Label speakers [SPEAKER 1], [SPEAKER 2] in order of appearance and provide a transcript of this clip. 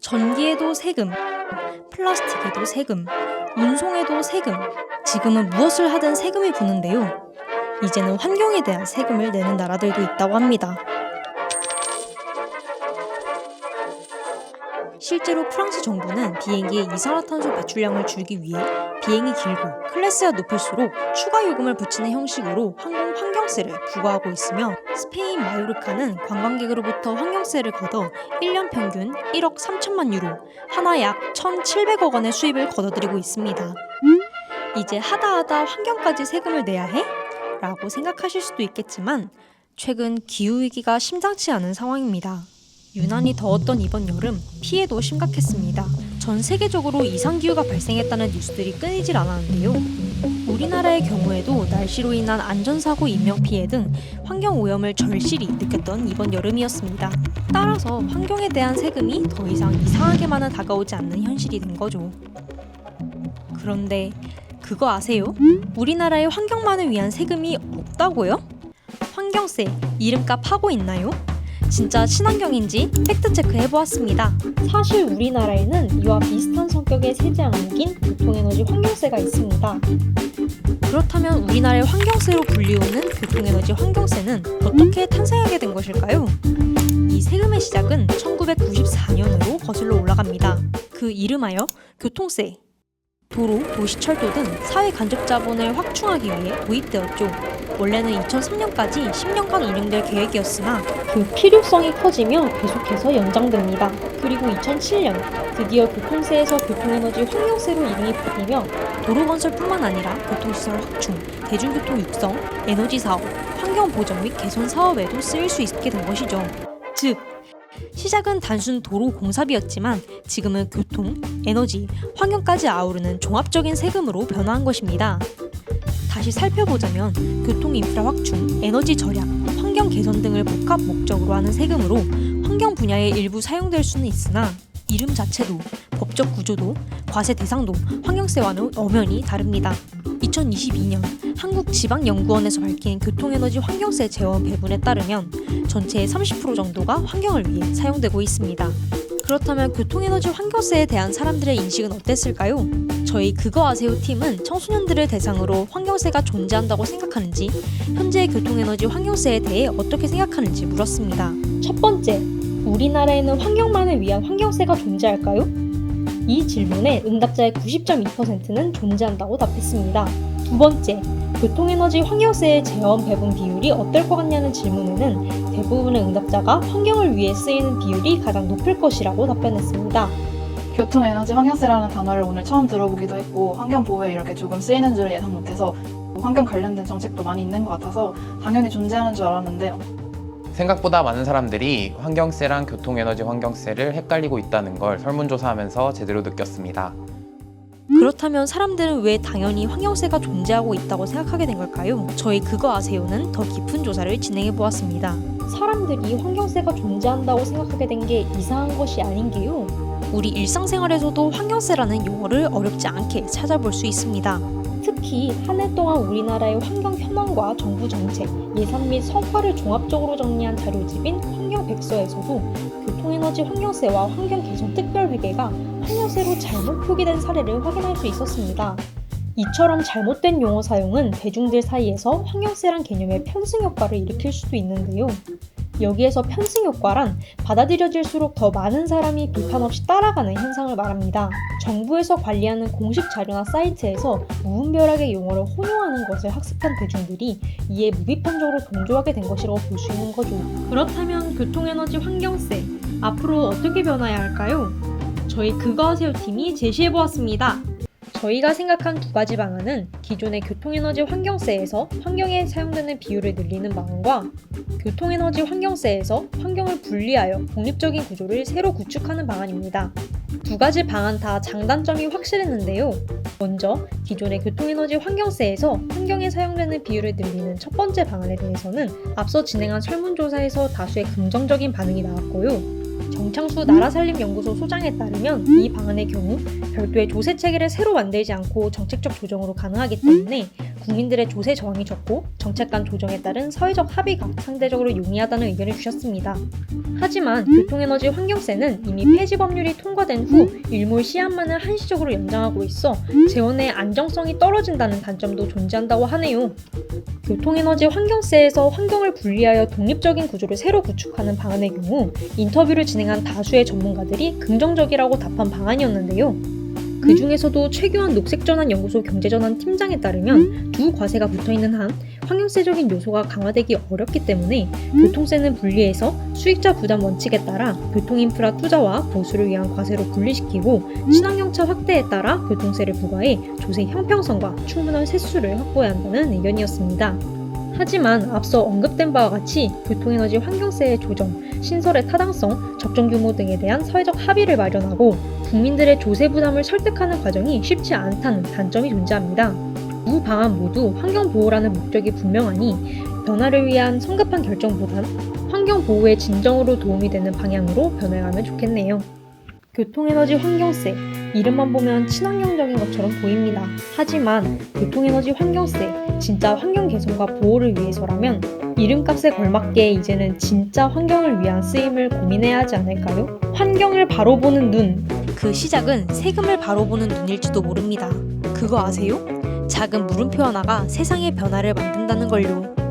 [SPEAKER 1] 전기에도 세금, 플라스틱에도 세금, 운송에도 세금, 지금은 무엇을 하든 세금이 붙는데요. 이제는 환경에 대한 세금을 내는 나라들도 있다고 합니다. 실제로 프랑스 정부는 비행기의 이산화탄소 배출량을 줄이기 위해 비행이 길고 클래스가 높을수록 추가 요금을 붙이는 형식으로 항공 환경세를 부과하고 있으며, 스페인 마요르카는 관광객으로부터 환경세를 걷어 1년 평균 1억 3천만 유로, 하나 약 1,700억 원의 수입을 거둬들이고 있습니다. 이제 하다하다 환경까지 세금을 내야 해? 라고 생각하실 수도 있겠지만, 최근 기후위기가 심상치 않은 상황입니다. 유난히 더웠던 이번 여름, 피해도 심각했습니다. 전 세계적으로 이상기후가 발생했다는 뉴스들이 끊이질 않았는데요. 우리나라의 경우에도 날씨로 인한 안전사고, 인명피해 등 환경오염을 절실히 느꼈던 이번 여름이었습니다. 따라서 환경에 대한 세금이 더 이상 이상하게만은 다가오지 않는 현실이 된 거죠. 그런데 그거 아세요? 우리나라에 환경만을 위한 세금이 없다고요? 환경세, 이름값 하고 있나요? 진짜 친환경인지 팩트체크 해보았습니다. 사실 우리나라에는 이와 비슷한 성격의 세제 안긴 교통에너지 환경세가 있습니다. 그렇다면 우리나라의 환경세로 불리우는 교통에너지 환경세는 어떻게 탄생하게 된 것일까요? 이 세금의 시작은 1994년으로 거슬러 올라갑니다. 그 이름하여 교통세. 도로, 도시철도 등 사회 간접 자본을 확충하기 위해 도입되었죠. 원래는 2003년까지 10년간 운영될 계획이었으나 그 필요성이 커지며 계속해서 연장됩니다. 그리고 2007년 드디어 교통세에서 교통에너지 환경세로 이름이 바뀌며 도로 건설뿐만 아니라 교통시설 확충, 대중교통 육성, 에너지 사업, 환경 보전 및 개선 사업에도 쓰일 수 있게 된 것이죠. 즉, 시작은 단순 도로 공사비였지만 지금은 교통, 에너지, 환경까지 아우르는 종합적인 세금으로 변화한 것입니다. 다시 살펴보자면 교통 인프라 확충, 에너지 절약, 환경 개선 등을 복합 목적으로 하는 세금으로 환경 분야에 일부 사용될 수는 있으나 이름 자체도, 법적 구조도, 과세 대상도 환경세와는 엄연히 다릅니다. 2022년 한국지방연구원에서 밝힌 교통에너지 환경세 재원 배분에 따르면 전체의 30% 정도가 환경을 위해 사용되고 있습니다. 그렇다면 교통에너지 환경세에 대한 사람들의 인식은 어땠을까요? 저희 그거 아세요 팀은 청소년들을 대상으로 환경세가 존재한다고 생각하는지, 현재의 교통에너지 환경세에 대해 어떻게 생각하는지 물었습니다. 첫 번째, 우리나라에는 환경만을 위한 환경세가 존재할까요? 이 질문에 응답자의 90.2%는 존재한다고 답했습니다. 두 번째, 교통에너지 환경세의 재원 배분 비율이 어떨 것 같냐는 질문에는 대부분의 응답자가 환경을 위해 쓰이는 비율이 가장 높을 것이라고 답변했습니다.
[SPEAKER 2] 교통에너지 환경세라는 단어를 오늘 처음 들어보기도 했고, 환경보호에 이렇게 조금 쓰이는 줄 예상 못해서 환경 관련된 정책도 많이 있는 것 같아서 당연히 존재하는 줄 알았는데,
[SPEAKER 3] 생각보다 많은 사람들이 환경세랑 교통에너지 환경세를 헷갈리고 있다는 걸 설문조사하면서 제대로 느꼈습니다.
[SPEAKER 1] 그렇다면 사람들은 왜 당연히 환경세가 존재하고 있다고 생각하게 된 걸까요? 저희 그거 아세요는 더 깊은 조사를 진행해보았습니다. 사람들이 환경세가 존재한다고 생각하게 된 게 이상한 것이 아닌 게요. 우리 일상생활에서도 환경세라는 용어를 어렵지 않게 찾아볼 수 있습니다. 특히 한 해 동안 우리나라의 환경 현황과 정부 정책, 예산 및 성과를 종합적으로 정리한 자료집인 환경백서에서도 교통에너지 환경세와 환경개선특별회계가 환경세로 잘못 표기된 사례를 확인할 수 있었습니다. 이처럼 잘못된 용어 사용은 대중들 사이에서 환경세란 개념의 편승 효과를 일으킬 수도 있는데요. 여기에서 편승 효과란 받아들여질수록 더 많은 사람이 비판 없이 따라가는 현상을 말합니다. 정부에서 관리하는 공식 자료나 사이트에서 무분별하게 용어를 혼용하는 것을 학습한 대중들이 이에 무비판적으로 동조하게 된 것이라고 볼 수 있는 거죠. 그렇다면 교통에너지 환경세, 앞으로 어떻게 변화해야 할까요? 저희 그거 아세요 팀이 제시해보았습니다. 저희가 생각한 두 가지 방안은 기존의 교통에너지 환경세에서 환경에 사용되는 비율을 늘리는 방안과 교통에너지 환경세에서 환경을 분리하여 독립적인 구조를 새로 구축하는 방안입니다. 두 가지 방안 다 장단점이 확실했는데요. 먼저 기존의 교통에너지 환경세에서 환경에 사용되는 비율을 늘리는 첫 번째 방안에 대해서는 앞서 진행한 설문조사에서 다수의 긍정적인 반응이 나왔고요. 정창수 나라살림연구소 소장에 따르면 이 방안의 경우 별도의 조세 체계를 새로 만들지 않고 정책적 조정으로 가능하기 때문에 국민들의 조세 저항이 적고 정책 간 조정에 따른 사회적 합의가 상대적으로 용이하다는 의견을 주셨습니다. 하지만 교통에너지 환경세는 이미 폐지 법률이 통과된 후 일몰 시한만을 한시적으로 연장하고 있어 재원의 안정성이 떨어진다는 단점도 존재한다고 하네요. 교통에너지 환경세에서 환경을 분리하여 독립적인 구조를 새로 구축하는 방안의 경우 인터뷰를 진행한 다수의 전문가들이 긍정적이라고 답한 방안이었는데요. 그 중에서도 최규환 녹색전환연구소 경제전환 팀장에 따르면 두 과세가 붙어있는 한 환경세적인 요소가 강화되기 어렵기 때문에 교통세는 분리해서 수익자 부담 원칙에 따라 교통인프라 투자와 보수를 위한 과세로 분리시키고 친환경차 확대에 따라 교통세를 부과해 조세 형평성과 충분한 세수를 확보해야 한다는 의견이었습니다. 하지만 앞서 언급된 바와 같이 교통에너지 환경세의 조정, 신설의 타당성, 적정 규모 등에 대한 사회적 합의를 마련하고 국민들의 조세 부담을 설득하는 과정이 쉽지 않다는 단점이 존재합니다. 두 방안 모두 환경보호라는 목적이 분명하니 변화를 위한 성급한 결정보단 환경보호의 진정으로 도움이 되는 방향으로 변해가면 좋겠네요. 교통에너지 환경세, 이름만 보면 친환경적인 것처럼 보입니다. 하지만 교통에너지 환경세, 진짜 환경 개선과 보호를 위해서라면 이름값에 걸맞게 이제는 진짜 환경을 위한 쓰임을 고민해야 하지 않을까요? 환경을 바로 보는 눈.
[SPEAKER 4] 그 시작은 세금을 바로 보는 눈일지도 모릅니다. 그거 아세요? 작은 물음표 하나가 세상의 변화를 만든다는 걸요.